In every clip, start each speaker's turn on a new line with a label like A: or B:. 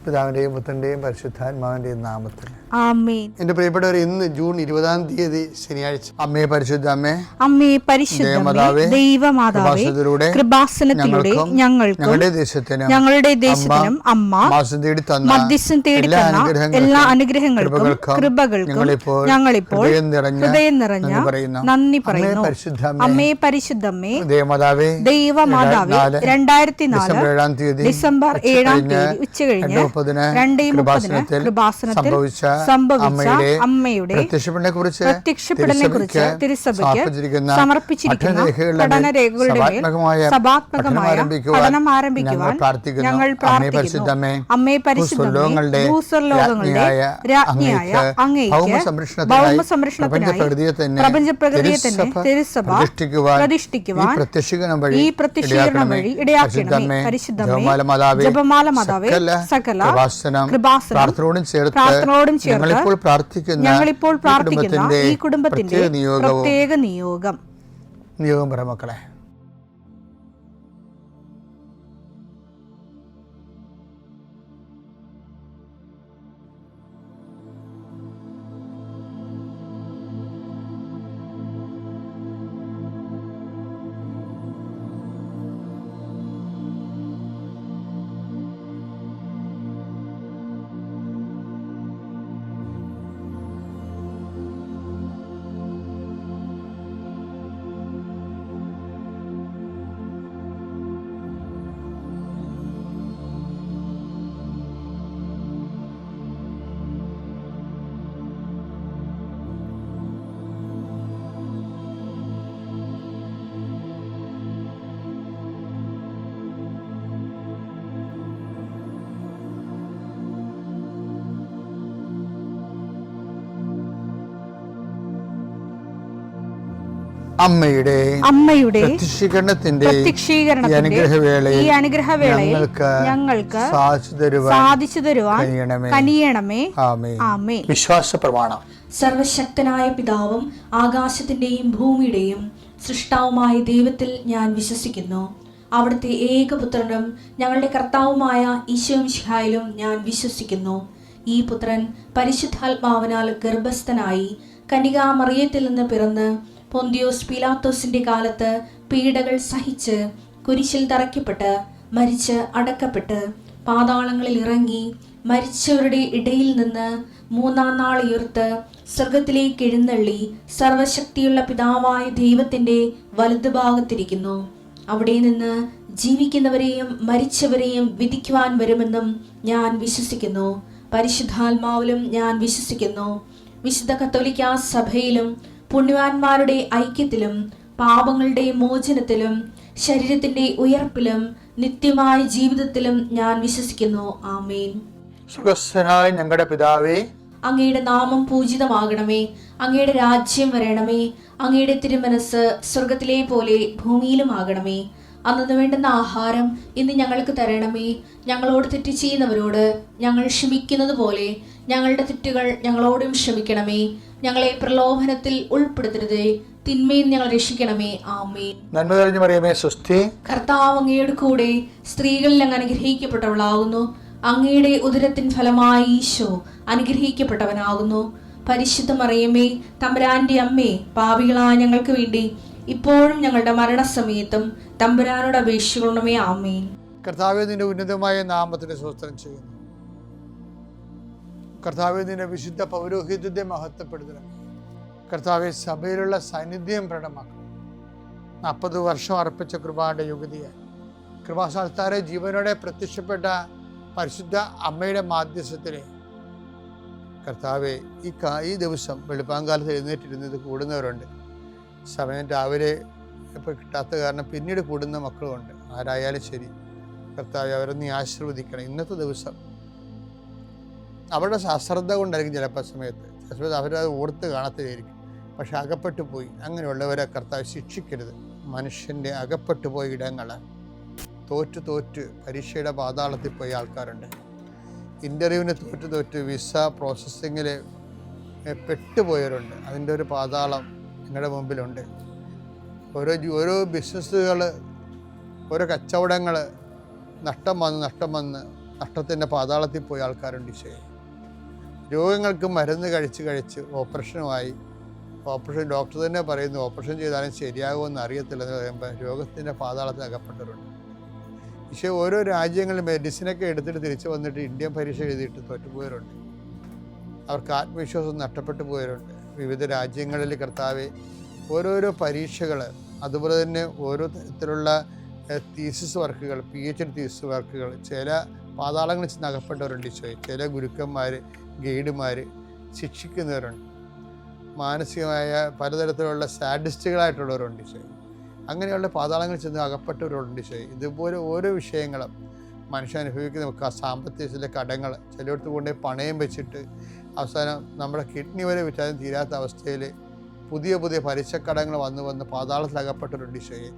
A: പിതാവിൻ്റെയും പുത്രൻ്റെയും പരിശുദ്ധാത്മാവിൻ്റെയും നാമത്തിൽ
B: ആമേൻ.
A: എൻ്റെ പ്രിയപ്പെട്ടവർ, ഇന്ന് ജൂൺ 20 ശനിയാഴ്ച. അമ്മേ പരിശുദ്ധ അമ്മേ,
B: അമ്മേ പരിശുദ്ധ ദൈവമാതാവേ, കൃപാസനത്തിലൂടെ ഞങ്ങൾക്കും ഞങ്ങളുടെ ദേശത്തിനും അമ്മ മധ്യസ്ഥം തേടി തന്ന എല്ലാ അനുഗ്രഹങ്ങൾക്കും കൃപകൾക്കും ഞങ്ങളിപ്പോൾ ഹൃദയം നിറഞ്ഞ നന്ദി പറയുന്നു. അമ്മേ പരിശുദ്ധമ്മേ, ദൈവമാതാവേ, 2004 ഡിസംബർ 7 ഉച്ചകഴിഞ്ഞ് 2:30 കൃപാസനത്തിൽ സംഭവിച്ച അമ്മയുടെ പ്രത്യക്ഷപ്പെടലിനെക്കുറിച്ച് തിരുസഭയ്ക്ക് സമർപ്പിച്ചിരിക്കുന്ന പഠനരേഖകളുടെ മേൽ സഭാത്മകമായ പഠനം ആരംഭിക്കുവാൻ ഞങ്ങൾ പ്രാർത്ഥിക്കുന്നു. അമ്മേ പരിശുദ്ധമേ, ഭൂസ്വർലോകങ്ങളുടെ രാജ്ഞിയായ അങ്ങേയ്ക്ക് ഭൗമസംരക്ഷണത്തിനായി പ്രപഞ്ചപ്രകൃതിയെ തന്നെ തിരുസഭ പ്രതിഷ്ഠിക്കുവാൻ ഈ പ്രത്യക്ഷീകരണം വഴി ഇടയാക്കണമേ. പരിശുദ്ധമേ, ജപമാല മാതാവേ, സകല കൃപാസനം പ്രാർത്ഥനയോടും ചേർത്ത് ഞങ്ങളിപ്പോൾ പ്രാർത്ഥിക്കുന്ന ഈ കുടുംബത്തിന്റെ പ്രത്യേക നിയോഗം
A: പറ മക്കളെ.
B: അമ്മയുടെ
A: പ്രത്യക്ഷീകരണത്തിന്റെ
B: ഈ അനുഗ്രഹവേളയിൽ ഞങ്ങൾക്ക് സാധിച്ചു തരുവാൻ കനിയണമേ. ആമേൻ.
A: വിശ്വാസ പ്രമാണം.
C: സർവശക്തനായ പിതാവും ആകാശത്തിന്റെയും ഭൂമിയുടെയും സൃഷ്ടാവുമായ ദൈവത്തിൽ ഞാൻ വിശ്വസിക്കുന്നു. അവിടുത്തെ ഏകപുത്രനും ഞങ്ങളുടെ കർത്താവുമായ ഈശോ മിശിഹായിലും ഞാൻ വിശ്വസിക്കുന്നു. ഈ പുത്രൻ പരിശുദ്ധാത്മാവിനാൽ ഗർഭസ്ഥനായി കന്യകാമറിയത്തിൽ നിന്ന് പിറന്ന് പൊന്തിയോസ് പീലാത്തോസിന്റെ കാലത്ത് പീഡകൾ സഹിച്ച് കുരിശിൽ തറയ്ക്കപ്പെട്ട് മരിച്ച് അടക്കപ്പെട്ട് പാതാളങ്ങളിൽ ഇറങ്ങി മരിച്ചവരുടെ ഇടയിൽ നിന്ന് 3-ാം നാൾ ഉയർത്ത് സ്വർഗത്തിലേക്ക് എഴുന്നള്ളി സർവശക്തിയുള്ള പിതാവായ ദൈവത്തിന്റെ വലതുഭാഗത്തിരിക്കുന്നു. അവിടെ നിന്ന് ജീവിക്കുന്നവരെയും മരിച്ചവരെയും വിധിക്കുവാൻ വരുമെന്നും ഞാൻ വിശ്വസിക്കുന്നു. പരിശുദ്ധാത്മാവിലും ഞാൻ വിശ്വസിക്കുന്നു. വിശുദ്ധ കത്തോലിക്കാ സഭയിലും പുണ്യവാന്മാരുടെ ഐക്യത്തിലും പാപങ്ങളുടെ മോചനത്തിലും ശരീരത്തിന്റെ ഉയർപ്പിലും നിത്യമായ ജീവിതത്തിലും ഞാൻ വിശ്വസിക്കുന്നു. ആമേൻ.
A: സുഖസ്ഥനായ ഞങ്ങളുടെ പിതാവേ,
C: അങ്ങയുടെ നാമം പൂജിതമാകണമേ. അങ്ങയുടെ രാജ്യം വരണമേ. അങ്ങയുടെ തിരുമനസ് സ്വർഗത്തിലെ പോലെ ഭൂമിയിലും ആകണമേ. അന്നു വേണ്ടുന്ന ആഹാരം ഇന്ന് ഞങ്ങൾക്ക് തരണമേ. ഞങ്ങളോട് തെറ്റ് ചെയ്യുന്നവരോട് ഞങ്ങൾ ക്ഷമിക്കുന്നത് പോലെ ഞങ്ങളുടെ തെറ്റുകൾ ഞങ്ങളോടും ക്ഷമിക്കണമേ. ഞങ്ങളെ പ്രലോഭനത്തിൽ ഉൾപ്പെടുത്തരുതേ, തിന്മയിൽ ഞങ്ങൾ രക്ഷിക്കണമേ. ആമേൻ.
A: നന്മ നിറഞ്ഞ മറിയമേ, സ്വസ്തി.
C: കർത്താവ് അങ്ങയുടെ കൂടെ സ്ത്രീകളിൽ അങ്ങ് അനുഗ്രഹിക്കപ്പെട്ടവളാകുന്നു. അങ്ങയുടെ ഉദരത്തിൻ ഫലമായി ഈശോ അനുഗ്രഹിക്കപ്പെട്ടവനാകുന്നു. പരിശുദ്ധ മറിയമേ, തമ്പുരാന്റെ അമ്മേ, പാപികളായ ഞങ്ങൾക്ക് വേണ്ടി ഇപ്പോഴും ഞങ്ങളുടെ മരണസമയത്തും തമ്പുരാനോട് അപേക്ഷിക്കണമേ. ആമേൻ.
A: കർത്താവേ, നിന്റെ ഉന്നതമായ നാമത്തിന് സ്തോത്രം ചെയ്യുന്നു. കർത്താവേ, നിന്റെ വിശുദ്ധ പൗരോഹിത്യത്തെ മഹത്വപ്പെടുത്തണം. കർത്താവെ, സഭയിലുള്ള സാന്നിധ്യം പ്രകടമാക്കണം. 40 വർഷം അർപ്പിച്ച കൃപയുടെ യുഗതിയായി കൃപാസ്ഥാനത്താരെ ജീവനോടെ പ്രത്യക്ഷപ്പെട്ട പരിശുദ്ധ അമ്മയുടെ മാധ്യസ്ഥത്തിലെ കർത്താവെ, ഈ ദിവസം വെളുപ്പാങ്കാലത്ത് എഴുന്നേറ്റിരുന്നത് കൂടുന്നവരുണ്ട്. സമയം രാവിലെ ഇപ്പോൾ കിട്ടാത്ത കാരണം പിന്നീട് കൂടുന്ന മക്കളുമുണ്ട്. ആരായാലും ശരി കർത്താവെ, അവരെ നീ ആശീർവദിക്കണം. ഇന്നത്തെ ദിവസം അവരുടെ അശ്രദ്ധ കൊണ്ടായിരിക്കും ചിലപ്പോൾ സമയത്ത് അവരത് ഓർത്ത് കാണത്തില്ലായിരിക്കും. പക്ഷെ അകപ്പെട്ടു പോയി. അങ്ങനെയുള്ളവരെ കർത്താവ് ശിക്ഷിക്കരുത്. മനുഷ്യൻ്റെ അകപ്പെട്ടു പോയ ഇടങ്ങൾ തോറ്റ് പരീക്ഷയുടെ പാതാളത്തിൽ പോയ ആൾക്കാരുണ്ട്. ഇൻ്റർവ്യൂവിന് തോറ്റ് വിസ പ്രോസസ്സിങ്ങിൽ പെട്ടുപോയവരുണ്ട്. അതിൻ്റെ ഒരു പാതാളം നിങ്ങളുടെ മുമ്പിലുണ്ട്. ഓരോ ബിസിനസ്സുകൾ, ഓരോ കച്ചവടങ്ങൾ നഷ്ടം വന്ന് നഷ്ടത്തിൻ്റെ പാതാളത്തിൽ പോയ ആൾക്കാരുണ്ട് ഈശോയെ. രോഗങ്ങൾക്ക് മരുന്ന് കഴിച്ച് ഓപ്പറേഷനുമായി, ഓപ്പറേഷൻ ഡോക്ടർ തന്നെ പറയുന്നു ഓപ്പറേഷൻ ചെയ്താലും ശരിയാകുമെന്ന് അറിയത്തില്ലെന്ന് പറയുമ്പോൾ രോഗത്തിൻ്റെ പാതാളത്തിൽ അകപ്പെട്ടവരുണ്ട് ഈശോ. ഓരോ രാജ്യങ്ങളിൽ മെഡിസിനൊക്കെ എടുത്തിട്ട് തിരിച്ചു വന്നിട്ട് ഇന്ത്യൻ പരീക്ഷ എഴുതിയിട്ട് തോറ്റുപോയവരുണ്ട്. അവർക്ക് ആത്മവിശ്വാസം നഷ്ടപ്പെട്ടു പോയവരുണ്ട്. വിവിധ രാജ്യങ്ങളിൽ കർത്താവെ ഓരോരോ പരീക്ഷകൾ, അതുപോലെ തന്നെ ഓരോ തരത്തിലുള്ള തീസിസ് വർക്കുകൾ, PhD തീസിസ് വർക്കുകൾ, ചില പാതാളങ്ങളിൽ ചെന്ന് അകപ്പെട്ടവരുണ്ട് ഈശോയെ. ചില ഗുരുക്കന്മാർ, ഗൈഡുമാർ ശിക്ഷിക്കുന്നവരുണ്ട്. മാനസികമായ പലതരത്തിലുള്ള സാഡിസ്റ്റുകളായിട്ടുള്ളവരുണ്ട് ഈശോയെ. അങ്ങനെയുള്ള പാതാളങ്ങളിൽ ചെന്ന് അകപ്പെട്ടവരുണ്ട് ഈശോയെ. ഇതുപോലെ ഓരോ വിഷയങ്ങളും മനുഷ്യൻ അനുഭവിക്കുന്ന സാമ്പത്തിക കടങ്ങൾ, ചിലയിടത്ത് കൊണ്ടുപോയി പണയം വെച്ചിട്ട് അവസാനം നമ്മുടെ കിഡ്നി വരെ വിറ്റാലും തീരാത്ത അവസ്ഥയിൽ പുതിയ പലിശക്കടങ്ങൾ വന്ന് പാതാളത്തിൽ അകപ്പെട്ടവരുണ്ട് ഈശോയെ.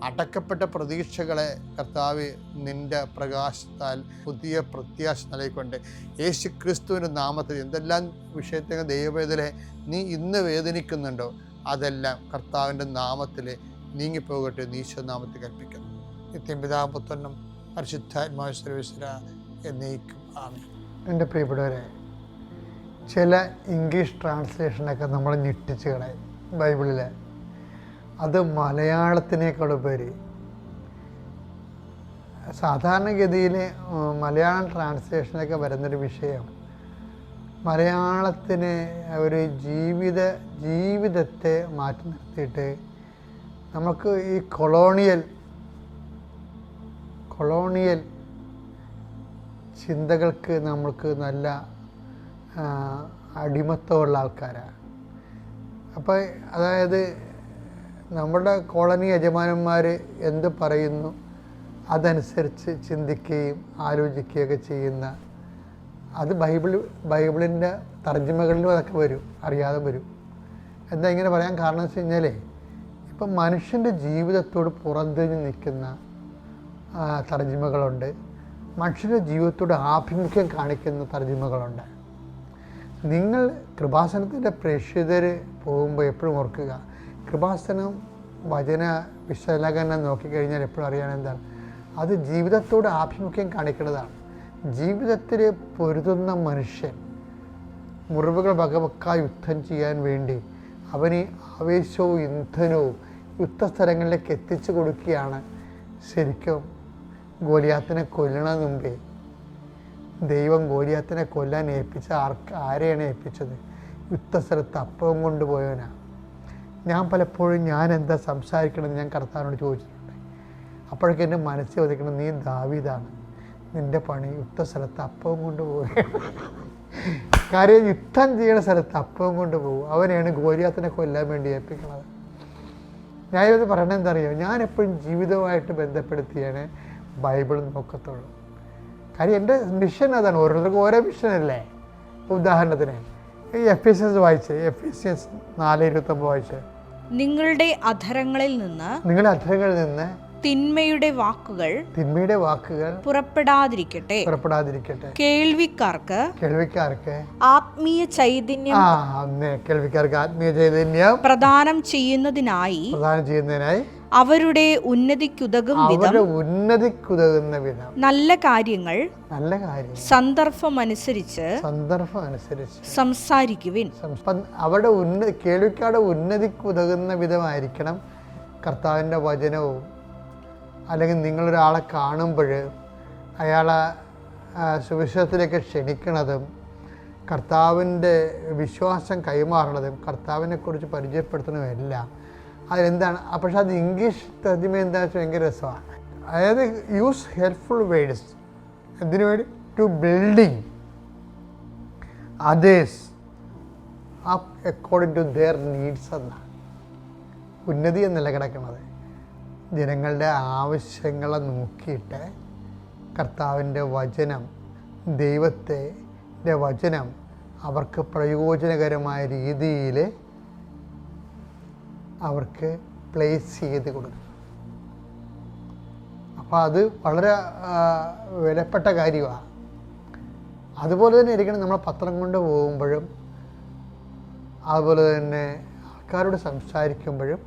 A: അടക്കപ്പെട്ട പ്രതീക്ഷകളെ കർത്താവ് നിൻ്റെ പ്രകാശത്താൽ പുതിയ പ്രത്യാശ നൽകിക്കൊണ്ട് യേശു ക്രിസ്തുവിൻ്റെ നാമത്തിൽ എന്തെല്ലാം വിഷയത്തെ ദൈവവേദനെ നീ ഇന്ന് വേദനിക്കുന്നുണ്ടോ അതെല്ലാം കർത്താവിൻ്റെ നാമത്തിൽ നീങ്ങിപ്പോകട്ടെ എന്ന് ഈശോ നാമത്തിൽ കൽപ്പിക്കുന്നു. നിത്യം പിതാവും പുത്രനും പരിശുദ്ധാത്മാവും സർവ്വേശ്വര എന്നേക്കും ആമേൻ. എൻ്റെ പ്രിയപ്പെട്ടവരെ, ചില ഇംഗ്ലീഷ് ട്രാൻസ്ലേഷനൊക്കെ നമ്മൾ ഞെട്ടിച്ച് കളയും ബൈബിളിൽ. അത് മലയാളത്തിനേക്കാളുപരി സാധാരണഗതിയിൽ മലയാളം ട്രാൻസ്ലേഷനൊക്കെ വരുന്നൊരു വിഷയം മലയാളത്തിന് ഒരു ജീവിതത്തെ മാറ്റി നിർത്തിയിട്ട് നമുക്ക് ഈ കൊളോണിയൽ ചിന്തകൾക്ക് നമ്മൾക്ക് നല്ല അടിമത്തമുള്ള ആൾക്കാരാണ്. അപ്പോൾ അതായത് നമ്മുടെ കോളനി യജമാനന്മാർ എന്ത് പറയുന്നു അതനുസരിച്ച് ചിന്തിക്കുകയും ആലോചിക്കുകയൊക്കെ ചെയ്യുന്ന അത് ബൈബിളിൻ്റെ തർജ്ജിമകളിലും അതൊക്കെ വരും, അറിയാതെ വരും. എന്താ ഇങ്ങനെ പറയാൻ കാരണം വെച്ച് കഴിഞ്ഞാൽ ഇപ്പം മനുഷ്യൻ്റെ ജീവിതത്തോട് പുറംതിരിഞ്ഞ് നിൽക്കുന്ന തർജ്ജിമകളുണ്ട്, മനുഷ്യൻ്റെ ജീവിതത്തോട് ആഭിമുഖ്യം കാണിക്കുന്ന തർജ്ജിമകളുണ്ട്. നിങ്ങൾ കൃപാസനത്തിൻ്റെ പ്രേക്ഷിതർ പോകുമ്പോൾ എപ്പോഴും ഓർക്കുക, കൃപാസനം വചന വിശകലനം നോക്കിക്കഴിഞ്ഞാൽ എപ്പോഴും അറിയാൻ എന്താണ്, അത് ജീവിതത്തോട് ആഭിമുഖ്യം കാണിക്കുന്നതാണ്. ജീവിതത്തിൽ പൊരുതുന്ന മനുഷ്യൻ മുറിവുകൾ വകവെക്കാൻ യുദ്ധം ചെയ്യാൻ വേണ്ടി അവന് ആവേശവും ഇന്ധനവും യുദ്ധസ്ഥലങ്ങളിലേക്ക് എത്തിച്ചു കൊടുക്കുകയാണ്. ശരിക്കും ഗോലിയാത്തിനെ കൊല്ലണതിന് മുമ്പേ ദൈവം ഗോലിയാത്തിനെ കൊല്ലാൻ ഏൽപ്പിച്ച ആരെയാണ് ഏൽപ്പിച്ചത്? യുദ്ധസ്ഥലത്ത് അപ്പവും കൊണ്ടുപോയവനാണ്. ഞാൻ പലപ്പോഴും ഞാൻ എന്താ സംസാരിക്കണമെന്ന് ഞാൻ കർത്താവിനോട് ചോദിച്ചിട്ടുണ്ട്. അപ്പോഴൊക്കെ എൻ്റെ മനസ്സിൽ വധിക്കണം, നീ ദാവീദാണ്, നിൻ്റെ പണി യുദ്ധസ്ഥലത്ത് അപ്പവും കൊണ്ടുപോവുകയാണ്. കാര്യം യുദ്ധം ചെയ്യുന്ന സ്ഥലത്ത് അപ്പവും കൊണ്ടുപോകും. അവനെയാണ് ഗോലിയാത്തിനെ കൊല്ലാൻ വേണ്ടി ഏൽപ്പിക്കുന്നത്. ഞാൻ ഇത് പറയണത് എന്താ അറിയാം, ഞാൻ എപ്പോഴും ജീവിതവുമായിട്ട് ബന്ധപ്പെടുത്തിയാണ് ബൈബിൾ നോക്കത്തുള്ളൂ. കാര്യം എൻ്റെ മിഷൻ അതാണ്. ഓരോരുത്തർക്കും ഓരോ മിഷനല്ലേ. ഉദാഹരണത്തിന് ഈ എഫേസ്യൻസ് വായിച്ച്, എഫേസ്യൻസ് 4:29 വായിച്ച്, നിങ്ങളുടെ അധരങ്ങളിൽ നിന്ന് തിന്മയുടെ വാക്കുകൾ പുറപ്പെടാതിരിക്കട്ടെ. കേൾവിക്കാർക്ക് ആത്മീയ ചൈതന്യം പ്രദാനം ചെയ്യുന്നതിനായി അവരുടെ ഉന്നതിക്കുതകുന്ന വിധം നല്ല കാര്യങ്ങൾ സന്ദർഭമനുസരിച്ച് സംസാരിക്കുവിൻ. അവരുടെ കേൾവിക്കാരുടെ ഉന്നതിക്കുതകുന്ന വിധമായിരിക്കണം കർത്താവിൻ്റെ വചനവും. അല്ലെങ്കിൽ നിങ്ങളൊരാളെ കാണുമ്പോൾ അയാളെ സുവിശേഷത്തിലേക്ക് ക്ഷണിക്കുന്നതും കർത്താവിൻ്റെ വിശ്വാസം കൈമാറണതും കർത്താവിനെക്കുറിച്ച് പരിചയപ്പെടുത്തുന്നതും എല്ലാം അതിലെന്താണ്. പക്ഷെ അത് ഇംഗ്ലീഷ് തർജ്ജിമ എന്താണെന്ന് വെച്ചാൽ ഭയങ്കര രസമാണ്. അതായത് യൂസ് ഹെൽപ്ഫുൾ വേർഡ്സ് എന്തിനു വേണ്ടി? To building others up according to their needs എന്നാണ്. ഉന്നതി എന്നല്ല കിടക്കുന്നത്. ജനങ്ങളുടെ ആവശ്യങ്ങളെ നോക്കിയിട്ട് കർത്താവിൻ്റെ വചനം, ദൈവത്തിൻ്റെ വചനം അവർക്ക് പ്രയോജനകരമായ രീതിയിൽ അവർക്ക് പ്ലേസ് ചെയ്ത് കൊടുക്കും. അപ്പോൾ അത് വളരെ വിലപ്പെട്ട കാര്യമാണ്. അതുപോലെ തന്നെ ഇരിക്കണം നമ്മൾ പത്രം കൊണ്ട് പോകുമ്പോഴും അതുപോലെ തന്നെ ആൾക്കാരോട് സംസാരിക്കുമ്പോഴും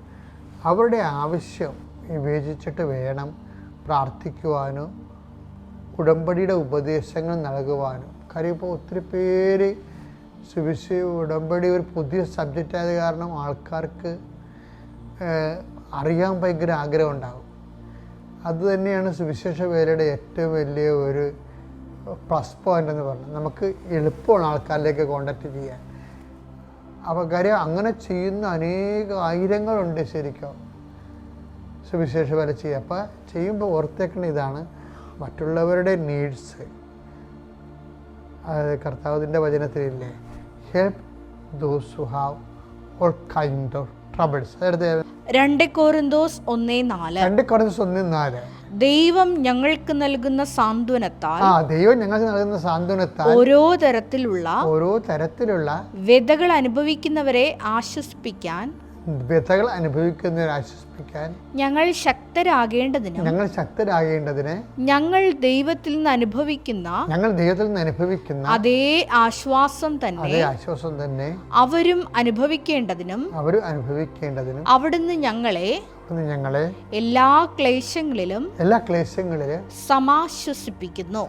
A: അവരുടെ ആവശ്യം വിവേചിച്ചിട്ട് വേണം പ്രാർത്ഥിക്കുവാനോ ഉടമ്പടിയുടെ ഉപദേശങ്ങൾ നൽകുവാനും. കാര്യം ഇപ്പോൾ ഒത്തിരി പേര് ഉടമ്പടി ഒരു പുതിയ സബ്ജക്റ്റ് ആയത് കാരണം ആൾക്കാർക്ക് അറിയാൻ ഭയങ്കര ആഗ്രഹം ഉണ്ടാകും. അതുതന്നെയാണ് സുവിശേഷ വേലയുടെ ഏറ്റവും വലിയ ഒരു പ്ലസ് പോയിൻ്റ് എന്ന് പറഞ്ഞാൽ നമുക്ക് എളുപ്പമാണ് ആൾക്കാരിലേക്ക് കോണ്ടാക്ട് ചെയ്യാൻ. അപ്പോൾ കാര്യം അങ്ങനെ ചെയ്യുന്ന ആയിരങ്ങളുണ്ട് ശരിക്കും സുവിശേഷ വേല ചെയ്യുക. അപ്പോൾ ചെയ്യുമ്പോൾ ഓർത്തേക്കേണ്ട ഇതാണ്, മറ്റുള്ളവരുടെ നീഡ്സ്, അതായത് കർത്താവിൻ്റെ വചനത്തിലില്ലേ, help those who have all kind of troubles. അതായത്
B: 2 കൊരിന്തോസ് 1:4 ദൈവം ഞങ്ങൾക്ക് നൽകുന്ന സാന്ത്വനത്താൽ ഓരോ തരത്തിലുള്ള വ്യതകൾ അനുഭവിക്കുന്നവരെ ആശ്വസിപ്പിക്കാൻ ഞങ്ങൾ ശക്തരാകേണ്ടതിന് ഞങ്ങൾ ദൈവത്തിൽ നിന്ന് അനുഭവിക്കുന്ന അതേ ആശ്വാസം തന്നെ അവരും അനുഭവിക്കേണ്ടതിനും അവിടുന്ന് ഞങ്ങളെ എല്ലാ ക്ലേശങ്ങളിലും സമാശ്വസിപ്പിക്കുന്നു.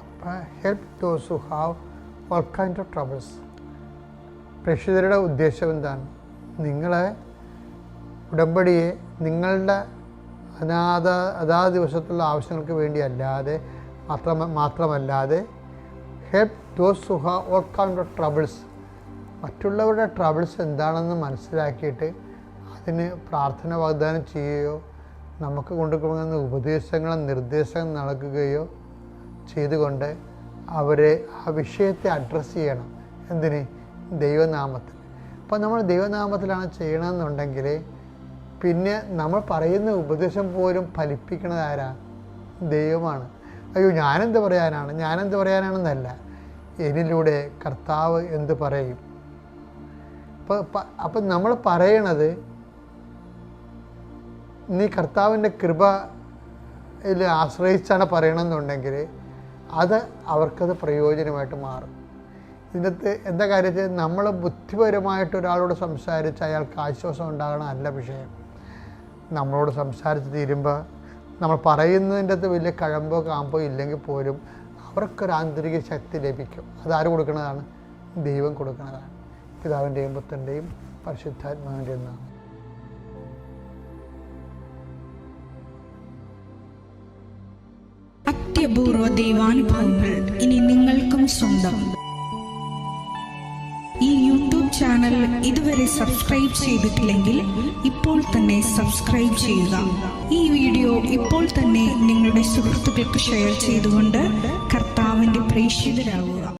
A: പ്രേക്ഷിതരുടെ ഉദ്ദേശം എന്താണ്? നിങ്ങളെ ഉടമ്പടിയെ നിങ്ങളുടെ അതാത് ദിവസത്തുള്ള ആവശ്യങ്ങൾക്ക് വേണ്ടി മാത്രമല്ലാതെ help those who have all kind of troubles, മറ്റുള്ളവരുടെ ട്രബിൾസ് എന്താണെന്ന് മനസ്സിലാക്കിയിട്ട് അതിന് പ്രാർത്ഥന വാഗ്ദാനം ചെയ്യുകയോ നമുക്ക് കൊണ്ടുപോകുന്ന ഉപദേശങ്ങളും നിർദ്ദേശങ്ങളും നൽകുകയോ ചെയ്തുകൊണ്ട് അവരെ ആ വിഷയത്തെ അഡ്രസ്സ് ചെയ്യണം. എന്തിന്? ദൈവനാമത്തിൽ. അപ്പോൾ നമ്മൾ ദൈവനാമത്തിലാണ് ചെയ്യണമെന്നുണ്ടെങ്കിൽ പിന്നെ നമ്മൾ പറയുന്ന ഉപദേശം പോലും ഫലിപ്പിക്കുന്നത് ആരാ? ദൈവമാണ്. അയ്യോ ഞാനെന്ത് പറയാനാണെന്നല്ല, എന്നിലൂടെ കർത്താവ് എന്ത് പറയും. അപ്പം നമ്മൾ പറയണത് നീ കർത്താവിൻ്റെ കൃപയിൽ ആശ്രയിച്ചാണ് പറയണമെന്നുണ്ടെങ്കിൽ അത് അവർക്കത് പ്രയോജനമായിട്ട് മാറും. ഇതിനകത്ത് എന്താ കാര്യത്തിൽ നമ്മൾ ബുദ്ധിപരമായിട്ട് ഒരാളോട് സംസാരിച്ച് അയാൾക്ക് ആശ്വാസം ഉണ്ടാകണമല്ല വിഷയം. നമ്മളോട് സംസാരിച്ച് തീരുമ്പോൾ നമ്മൾ പറയുന്നതിൻ്റെ അകത്ത് വലിയ കഴമ്പോ കാമ്പോ ഇല്ലെങ്കിൽ പോലും അവർക്കൊരു ആന്തരിക ശക്തി ലഭിക്കും. അതാര് കൊടുക്കുന്നതാണ്? ദൈവം കൊടുക്കുന്നതാണ്. പിതാവിൻ്റെയും പുത്രൻ്റെയും പരിശുദ്ധാത്മാവിൻ്റെയും നാമം.
B: അത്യപൂർവ ദൈവാനുഭവങ്ങൾ ഇനി നിങ്ങൾക്കും സ്വന്തം. ഈ യൂട്യൂബ് ചാനൽ ഇതുവരെ സബ്സ്ക്രൈബ് ചെയ്തിട്ടില്ലെങ്കിൽ ഇപ്പോൾ തന്നെ സബ്സ്ക്രൈബ് ചെയ്യുക. ഈ വീഡിയോ ഇപ്പോൾ തന്നെ നിങ്ങളുടെ സുഹൃത്തുക്കൾക്ക് ഷെയർ ചെയ്തുകൊണ്ട് കർത്താവിൻ്റെ പ്രേക്ഷിതരാകുക.